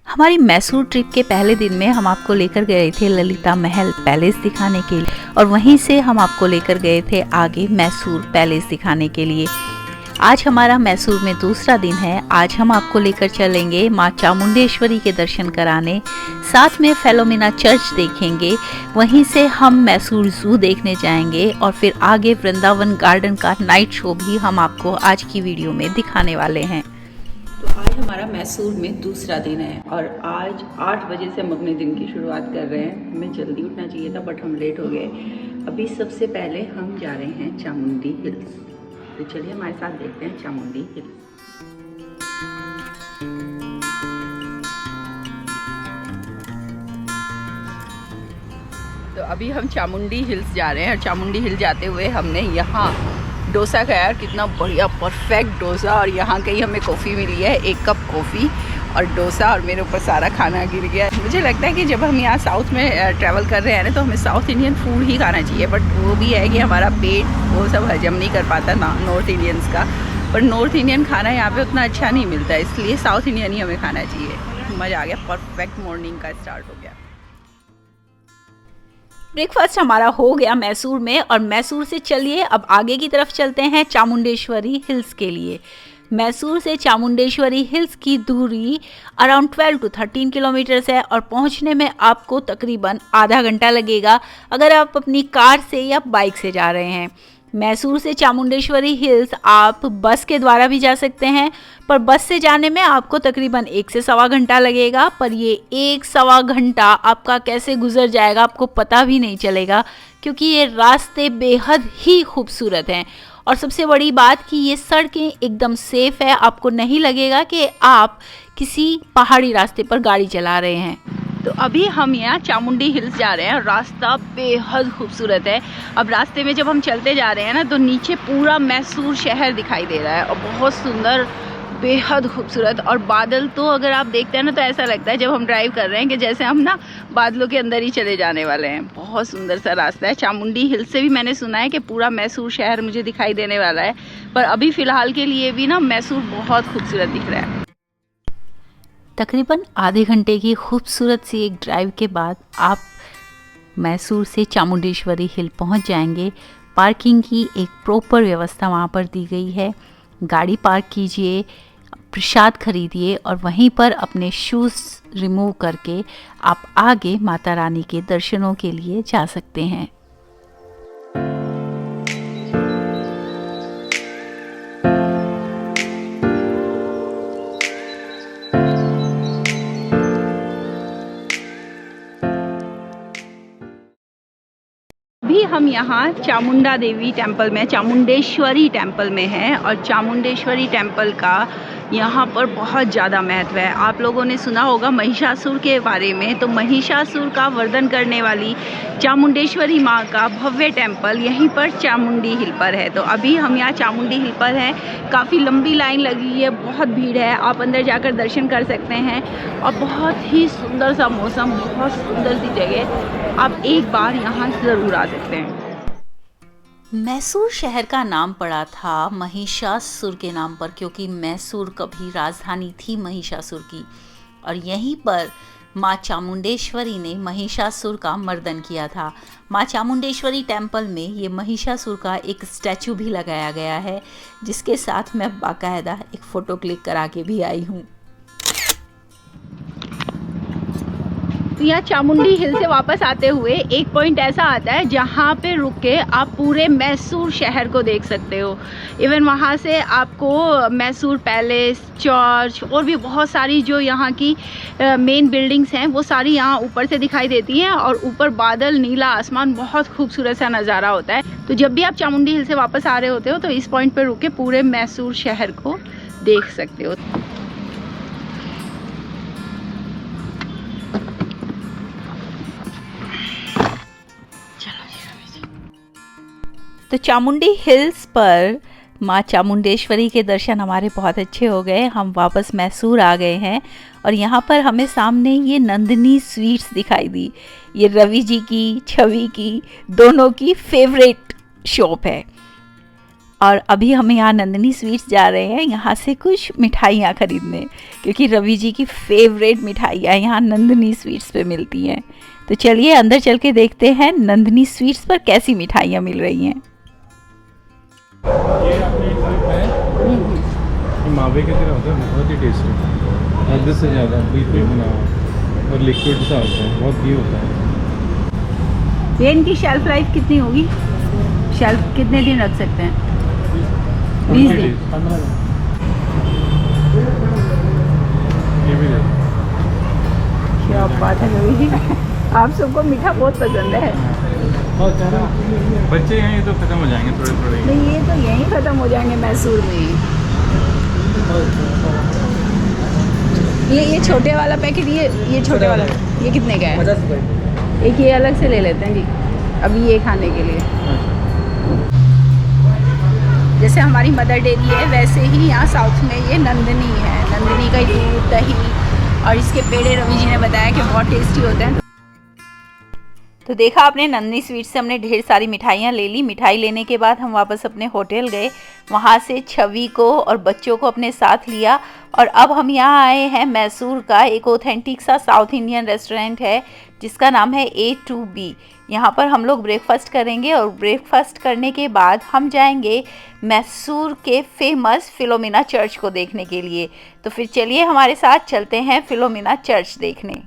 हमारी मैसूर ट्रिप के पहले दिन में हम आपको लेकर गए थे ललिता महल पैलेस दिखाने के लिए और वहीं से हम आपको लेकर गए थे आगे मैसूर पैलेस दिखाने के लिए। आज हमारा मैसूर में दूसरा दिन है। आज हम आपको लेकर चलेंगे माँ चामुंडेश्वरी के दर्शन कराने, साथ में फिलोमिना चर्च देखेंगे। वहीं से हम मैसूर जू देखने जाएंगे और फिर आगे वृंदावन गार्डन का नाइट शो भी हम आपको आज की वीडियो में दिखाने वाले हैं। तो आज हमारा मैसूर में दूसरा दिन है और आज 8 बजे से हम अपने दिन की शुरुआत कर रहे हैं। हमें जल्दी उठना चाहिए था बट हम लेट हो गए। अभी सबसे पहले हम जा रहे हैं चामुंडी हिल्स। तो चलिए हमारे साथ देखते हैं चामुंडी हिल्स। तो अभी हम चामुंडी हिल्स जा रहे हैं और चामुंडी हिल जाते हुए हमने यहाँ डोसा खाया और कितना बढ़िया परफेक्ट डोसा। और यहाँ कहीं हमें कॉफ़ी मिली है, 1 कप कॉफ़ी और डोसा, और मेरे ऊपर सारा खाना गिर गया। मुझे लगता है कि जब हम यहाँ साउथ में ट्रैवल कर रहे हैं ना तो हमें साउथ इंडियन फूड ही खाना चाहिए, बट वो भी है कि हमारा पेट वो सब हजम नहीं कर पाता ना नॉर्थ इंडियंस का। पर नॉर्थ इंडियन खाना यहाँ पे उतना अच्छा नहीं मिलता, इसलिए साउथ इंडियन ही हमें खाना चाहिए। मज़ा आ गया, परफेक्ट मॉर्निंग का स्टार्ट हो गया। ब्रेकफास्ट हमारा हो गया मैसूर में और मैसूर से चलिए अब आगे की तरफ चलते हैं चामुंडेश्वरी हिल्स के लिए। मैसूर से चामुंडेश्वरी हिल्स की दूरी अराउंड 12 to 13 किलोमीटर्स है और पहुंचने में आपको तकरीबन आधा घंटा लगेगा अगर आप अपनी कार से या बाइक से जा रहे हैं। मैसूर से चामुंडेश्वरी हिल्स आप बस के द्वारा भी जा सकते हैं, पर बस से जाने में आपको तकरीबन 1 से सवा घंटा लगेगा। पर ये 1 सवा घंटा आपका कैसे गुजर जाएगा आपको पता भी नहीं चलेगा, क्योंकि ये रास्ते बेहद ही खूबसूरत हैं। और सबसे बड़ी बात कि ये सड़कें एकदम सेफ है, आपको नहीं लगेगा कि आप किसी पहाड़ी रास्ते पर गाड़ी चला रहे हैं। तो अभी हम यहाँ चामुंडी हिल्स जा रहे हैं। रास्ता बेहद खूबसूरत है। अब रास्ते में जब हम चलते जा रहे हैं ना तो नीचे पूरा मैसूर शहर दिखाई दे रहा है और बहुत सुंदर, बेहद खूबसूरत। और बादल तो अगर आप देखते हैं ना तो ऐसा लगता है जब हम ड्राइव कर रहे हैं कि जैसे हम ना बादलों के अंदर ही चले जाने वाले हैं। बहुत सुंदर सा रास्ता है। चामुंडी हिल्स से भी मैंने सुना है कि पूरा मैसूर शहर मुझे दिखाई देने वाला है, पर अभी फ़िलहाल के लिए भी ना मैसूर बहुत खूबसूरत दिख रहा है। तकरीबन आधे घंटे की खूबसूरत सी एक ड्राइव के बाद आप मैसूर से चामुंडेश्वरी हिल पहुंच जाएंगे। पार्किंग की एक प्रॉपर व्यवस्था वहां पर दी गई है। गाड़ी पार्क कीजिए, प्रसाद खरीदिए और वहीं पर अपने शूज़ रिमूव करके आप आगे माता रानी के दर्शनों के लिए जा सकते हैं। अभी हम यहाँ चामुंडा देवी टेम्पल में, चामुंडेश्वरी टेम्पल में हैं और चामुंडेश्वरी टेम्पल का यहाँ पर बहुत ज़्यादा महत्व है। आप लोगों ने सुना होगा महिषासुर के बारे में, तो महिषासुर का वर्धन करने वाली चामुंडेश्वरी माँ का भव्य टेम्पल यहीं पर चामुंडी हिल पर है। तो अभी हम यहाँ चामुंडी हिल पर हैं। काफ़ी लंबी लाइन लगी है, बहुत भीड़ है। आप अंदर जाकर दर्शन कर सकते हैं और बहुत ही सुंदर सा मौसम, बहुत सुंदर सी जगह। आप एक बार यहाँ ज़रूर आ सकते हैं। मैसूर शहर का नाम पड़ा था महिषासुर के नाम पर, क्योंकि मैसूर कभी राजधानी थी महिषासुर की और यहीं पर माँ चामुंडेश्वरी ने महिषासुर का मर्दन किया था। माँ चामुंडेश्वरी टेम्पल में ये महिषासुर का एक स्टैचू भी लगाया गया है, जिसके साथ मैं बाकायदा एक फ़ोटो क्लिक करा के भी आई हूँ। तो यहाँ चामुंडी हिल से वापस आते हुए एक पॉइंट ऐसा आता है जहाँ पे रुक के आप पूरे मैसूर शहर को देख सकते हो। इवन वहाँ से आपको मैसूर पैलेस, चर्च और भी बहुत सारी जो यहाँ की मेन बिल्डिंग्स हैं वो सारी यहाँ ऊपर से दिखाई देती हैं और ऊपर बादल, नीला आसमान, बहुत खूबसूरत सा नज़ारा होता है। तो जब भी आप चामुंडी हिल से वापस आ रहे होते हो तो इस पॉइंट पर रुक के पूरे मैसूर शहर को देख सकते हो। तो चामुंडी हिल्स पर माँ चामुंडेश्वरी के दर्शन हमारे बहुत अच्छे हो गए। हम वापस मैसूर आ गए हैं और यहाँ पर हमें सामने ये नंदिनी स्वीट्स दिखाई दी। ये रवि जी की, छवि की, दोनों की फेवरेट शॉप है। और अभी हम यहाँ नंदिनी स्वीट्स जा रहे हैं यहाँ से कुछ मिठाइयाँ खरीदने, क्योंकि रवि जी की फेवरेट मिठाइयाँ यहाँ नंदिनी स्वीट्स पे मिलती हैं। तो चलिए अंदर चल के देखते हैं नंदिनी स्वीट्स पर कैसी मिठाइयाँ मिल रही हैं। ये अपने है ये मावे की तरह होता है, बहुत ही टेस्टी, आधे से ज़्यादा बिल्कुल बना हुआ और लिक्विड सा होता है, बहुत घी होता है। ये इनकी शेल्फ लाइफ कितनी होगी? शेल्फ कितने दिन रख सकते हैं? 20 दिन। 15 दिन। ये भी है। क्या बात है रवि जी, आप सबको मीठा बहुत पसंद है। बच्चे हैं ये तो खत्म हो जाएंगे थोड़े थोड़े। नहीं, ये तो यहीं खत्म हो जाएंगे मैसूर में। ये छोटे वाला पैकेट, ये छोटे वाला ये कितने का है? 50 रुपये। एक ये अलग से ले लेते हैं जी, अभी ये खाने के लिए। जैसे हमारी मदर डेयरी है वैसे ही यहाँ साउथ में ये नंदिनी है। नंदिनी का दूध, दही और इसके पेड़े रवि जी ने बताया कि बहुत टेस्टी होते हैं। तो देखा आपने, नंदिनी स्वीट्स से हमने ढेर सारी मिठाइयाँ ले ली। मिठाई लेने के बाद हम वापस अपने होटल गए, वहाँ से छवि को और बच्चों को अपने साथ लिया और अब हम यहाँ आए हैं मैसूर का एक ऑथेंटिक सा साउथ इंडियन रेस्टोरेंट है जिसका नाम है A2B। यहाँ पर हम लोग ब्रेकफास्ट करेंगे और ब्रेकफास्ट करने के बाद हम जाएंगे मैसूर के फेमस फिलोमिना चर्च को देखने के लिए। तो फिर चलिए हमारे साथ चलते हैं फिलोमिना चर्च देखने।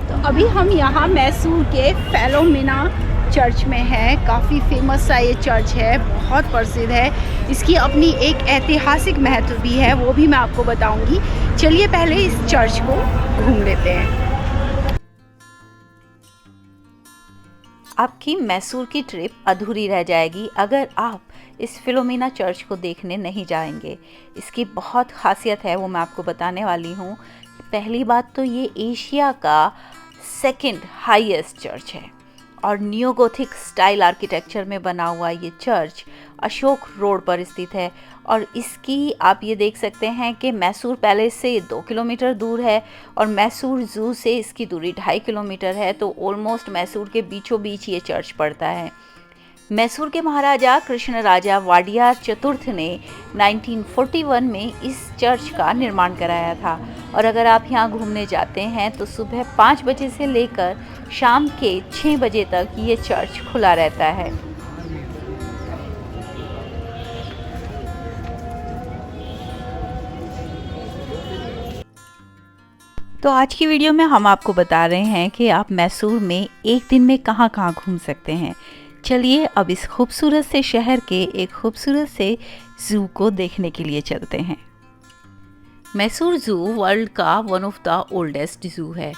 तो अभी हम यहाँ मैसूर के फिलोमिना चर्च में है। काफ़ी फेमस सा ये चर्च है, बहुत प्रसिद्ध है। इसकी अपनी एक ऐतिहासिक महत्व भी है, वो भी मैं आपको बताऊंगी। चलिए पहले इस चर्च को घूम लेते हैं। आपकी मैसूर की ट्रिप अधूरी रह जाएगी अगर आप इस फिलोमिना चर्च को देखने नहीं जाएंगे। इसकी बहुत खासियत है, वो मैं आपको बताने वाली हूँ। पहली बात तो ये एशिया का सेकंड हाईएस्ट चर्च है और नियोगोथिक स्टाइल आर्किटेक्चर में बना हुआ ये चर्च अशोक रोड पर स्थित है और इसकी आप ये देख सकते हैं कि मैसूर पैलेस से 2 किलोमीटर दूर है और मैसूर जू से इसकी दूरी 2.5 किलोमीटर है। तो ऑलमोस्ट मैसूर के बीचों बीच ये चर्च पड़ता है। मैसूर के महाराजा कृष्ण राजा वाडियार चतुर्थ ने 1941 में इस चर्च का निर्माण कराया था और अगर आप यहाँ घूमने जाते हैं तो सुबह 5 बजे से लेकर शाम के 6 बजे तक ये चर्च खुला रहता है। तो आज की वीडियो में हम आपको बता रहे हैं कि आप मैसूर में एक दिन में कहाँ कहाँ घूम सकते हैं। चलिए अब इस खूबसूरत से शहर के एक खूबसूरत से ज़ू को देखने के लिए चलते हैं। मैसूर ज़ू वर्ल्ड का one of the oldest zoo है।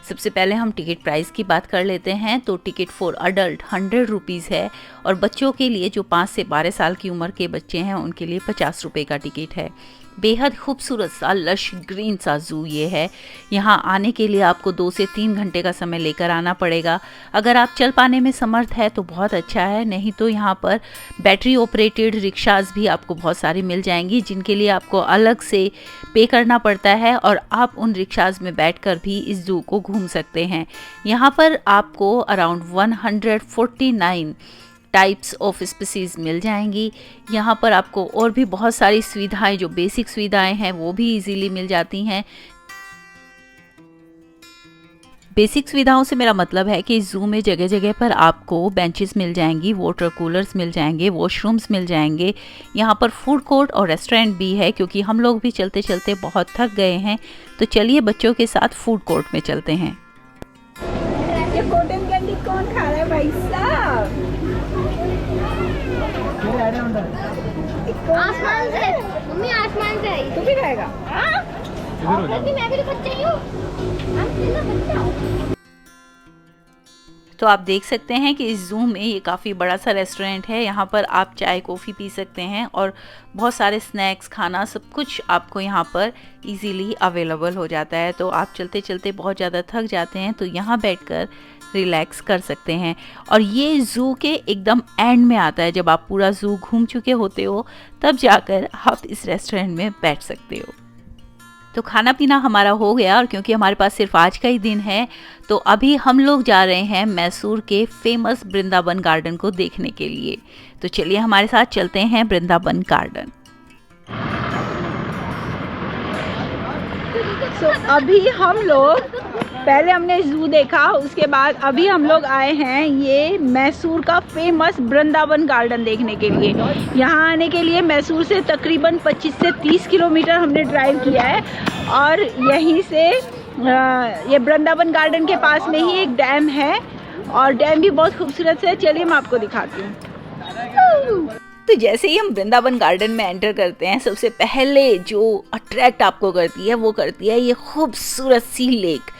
सबसे पहले हम टिकट प्राइस की बात कर लेते हैं। तो टिकट फॉर अडल्ट 100 रुपीज़ है और बच्चों के लिए जो 5 से 12 साल की उम्र के बच्चे हैं उनके लिए 50 रुपये का टिकट है। बेहद खूबसूरत सा लश ग्रीन सा ज़ू ये है। यहाँ आने के लिए आपको 2 से 3 घंटे का समय लेकर आना पड़ेगा। अगर आप चल पाने में समर्थ है तो बहुत अच्छा है, नहीं तो यहाँ पर बैटरी ऑपरेटेड रिक्शाज भी आपको बहुत सारी मिल जाएंगी जिनके लिए आपको अलग से पे करना पड़ता है और आप उन रिक्शाज में बैठकर भी इस ज़ू को घूम सकते हैं। यहाँ पर आपको अराउंड 149 टाइप्स ऑफ स्पीसीज़ मिल जाएंगी। यहाँ पर आपको और भी बहुत सारी सुविधाएं, जो बेसिक सुविधाएं हैं वो भी इजीली मिल जाती हैं। बेसिक सुविधाओं से मेरा मतलब है कि ज़ू में जगह जगह पर आपको बेंचेस मिल जाएंगी, वाटर कूलर्स मिल जाएंगे, वॉशरूम्स मिल जाएंगे। यहाँ पर फूड कोर्ट और रेस्टोरेंट भी है क्योंकि हम लोग भी चलते चलते बहुत थक गए हैं। तो चलिए बच्चों के साथ फूड कोर्ट में चलते हैं। ये कॉटन कैंडी कौन खा रहा है भाई साहब? आसमान से मम्मी, आसमान से आई। तू भी खाएगा? मैं भी तो बच्चा ही हूँ। तो आप देख सकते हैं कि इस ज़ू में ये काफ़ी बड़ा सा रेस्टोरेंट है। यहाँ पर आप चाय कॉफ़ी पी सकते हैं और बहुत सारे स्नैक्स, खाना, सब कुछ आपको यहाँ पर इजीली अवेलेबल हो जाता है। तो आप चलते चलते बहुत ज़्यादा थक जाते हैं तो यहाँ बैठकर रिलैक्स कर सकते हैं। और ये ज़ू के एकदम एंड में आता है, जब आप पूरा ज़ू घूम चुके होते हो तब जाकर आप इस रेस्टोरेंट में बैठ सकते हो। तो खाना पीना हमारा हो गया और क्योंकि हमारे पास सिर्फ आज का ही दिन है तो अभी हम लोग जा रहे हैं मैसूर के फेमस वृंदावन गार्डन को देखने के लिए। तो चलिए हमारे साथ चलते हैं वृंदावन गार्डन। अभी हम लोग पहले हमने जू देखा, उसके बाद अभी हम लोग आए हैं ये मैसूर का फेमस वृंदावन गार्डन देखने के लिए। यहाँ आने के लिए मैसूर से तकरीबन 25 से 30 किलोमीटर हमने ड्राइव किया है और यहीं से ये वृंदावन गार्डन के पास में ही एक डैम है और डैम भी बहुत खूबसूरत है। चलिए मैं आपको दिखाती हूँ। तो जैसे ही हम वृंदावन गार्डन में एंटर करते हैं सबसे पहले जो अट्रैक्ट आपको करती है ये खूबसूरत सी लेक।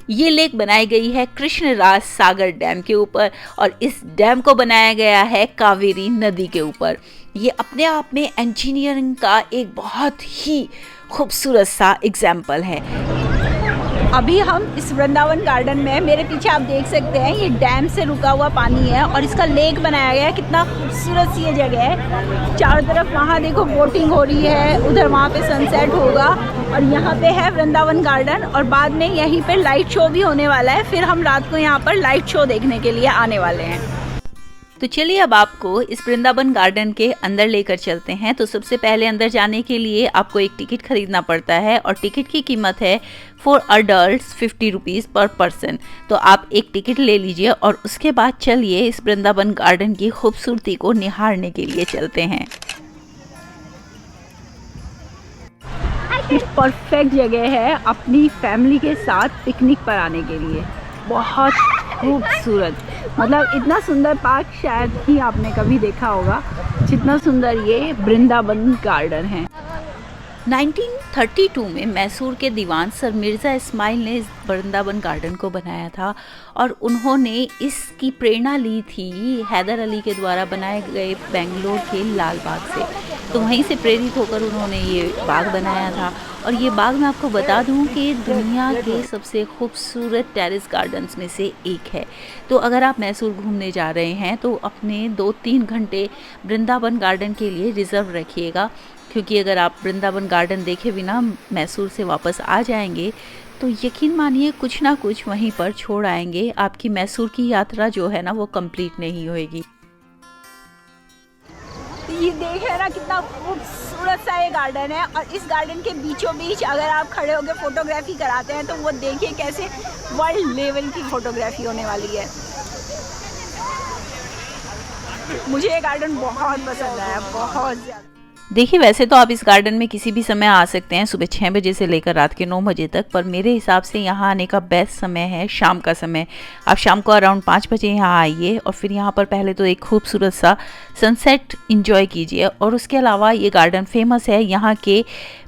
ये लेक बनाई गई है कृष्णराज सागर डैम के ऊपर और इस डैम को बनाया गया है कावेरी नदी के ऊपर। ये अपने आप में इंजीनियरिंग का एक बहुत ही खूबसूरत सा एग्जाम्पल है। अभी हम इस वृंदावन गार्डन में, मेरे पीछे आप देख सकते हैं ये डैम से रुका हुआ पानी है और इसका लेक बनाया गया है। कितना खूबसूरत सी ये जगह है। चारों तरफ वहाँ देखो बोटिंग हो रही है, उधर वहाँ पे सनसेट होगा और यहाँ पे है वृंदावन गार्डन और बाद में यहीं पे लाइट शो भी होने वाला है। फिर हम रात को यहाँ पर लाइट शो देखने के लिए आने वाले हैं। तो चलिए अब आपको इस वृंदावन गार्डन के अंदर लेकर चलते हैं। तो सबसे पहले अंदर जाने के लिए आपको एक टिकट खरीदना पड़ता है और टिकट की कीमत है फॉर अडल्ट्स 50 रुपीज़ पर पर्सन। तो आप एक टिकट ले लीजिए और उसके बाद चलिए इस वृंदावन गार्डन की खूबसूरती को निहारने के लिए चलते हैं। परफेक्ट जगह है अपनी फैमिली के साथ पिकनिक पर आने के लिए। बहुत खूबसूरत, मतलब इतना सुंदर पार्क शायद ही आपने कभी देखा होगा जितना सुंदर ये वृंदावन गार्डन है। 1932 में मैसूर के दीवान सर मिर्ज़ा इस्माइल ने इस वृंदावन गार्डन को बनाया था और उन्होंने इसकी प्रेरणा ली थी हैदर अली के द्वारा बनाए गए बेंगलोर के लाल बाग से। तो वहीं से प्रेरित होकर उन्होंने ये बाग बनाया था और ये बाग मैं आपको बता दूं कि दुनिया के सबसे खूबसूरत टेरेस गार्डन्स में से एक है। तो अगर आप मैसूर घूमने जा रहे हैं तो अपने 2-3 घंटे वृंदावन गार्डन के लिए रिज़र्व रखिएगा, क्योंकि अगर आप वृंदावन गार्डन देखे बिना मैसूर से वापस आ जाएंगे तो यकीन मानिए कुछ ना कुछ वहीं पर छोड़ आएंगे। आपकी मैसूर की यात्रा जो है ना वो कंप्लीट नहीं होएगी। ये देख रहे ना कितना खूबसूरत सा ये गार्डन है और इस गार्डन के बीचों बीच अगर आप खड़े होकर फोटोग्राफी कराते हैं तो वो देखिए कैसे वर्ल्ड लेवल की फोटोग्राफी होने वाली है। मुझे ये गार्डन बहुत पसंद आया, बहुत ज़्यादा। देखिए वैसे तो आप इस गार्डन में किसी भी समय आ सकते हैं, सुबह 6 बजे से लेकर रात के 9 बजे तक, पर मेरे हिसाब से यहाँ आने का बेस्ट समय है शाम का समय। आप शाम को अराउंड 5 बजे यहाँ आइए और फिर यहाँ पर पहले तो एक खूबसूरत सा सनसेट इंजॉय कीजिए और उसके अलावा ये गार्डन फेमस है यहाँ के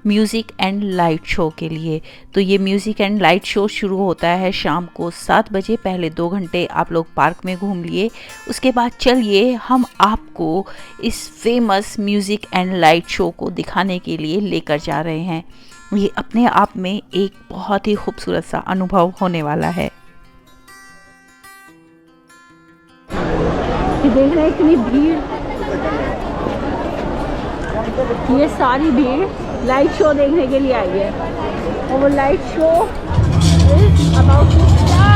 म्यूज़िक एंड लाइट शो के लिए। तो ये म्यूज़िक एंड लाइट शो शुरू होता है शाम को 7 बजे। पहले 2 घंटे आप लोग पार्क में घूम लिए, उसके बाद चलिए हम आपको इस famous music and light show को दिखाने के लिए लेकर जा रहे हैं। ये अपने आप में एक बहुत ही खूबसूरत सा अनुभव होने वाला है। देख रहे हैं इतनी भीड़, ये सारी भीड़ लाइट शो देखने के लिए आई है और वो light show is about to start.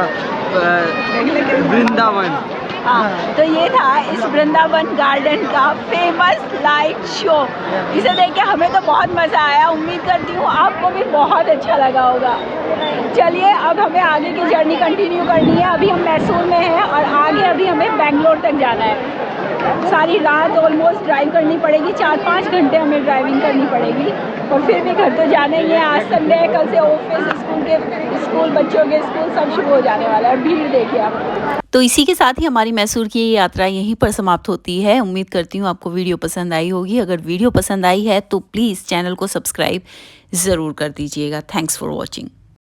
था वृंदावन। हाँ, तो ये था इस वृंदावन गार्डन का फेमस लाइट शो। इसे देख के हमें तो बहुत मज़ा आया, उम्मीद करती हूँ आपको भी बहुत अच्छा लगा होगा। चलिए अब हमें आगे की जर्नी कंटिन्यू करनी है। अभी हम मैसूर में हैं और आगे अभी हमें बेंगलोर तक जाना है। सारी रात ऑलमोस्ट ड्राइव करनी पड़ेगी, 4-5 घंटे हमें ड्राइविंग करनी पड़ेगी और फिर भी घर तो जाना ही है। आज संडे है, कल से ऑफिस, स्कूल बच्चों के स्कूल सब शुरू हो जाने वाला है। भीड़ देखिए आप। तो इसी के साथ ही हमारी मैसूर की ये यात्रा यहीं पर समाप्त होती है। उम्मीद करती हूँ आपको वीडियो पसंद आई होगी। अगर वीडियो पसंद आई है तो प्लीज़ चैनल को सब्सक्राइब ज़रूर कर दीजिएगा। Thanks for watching.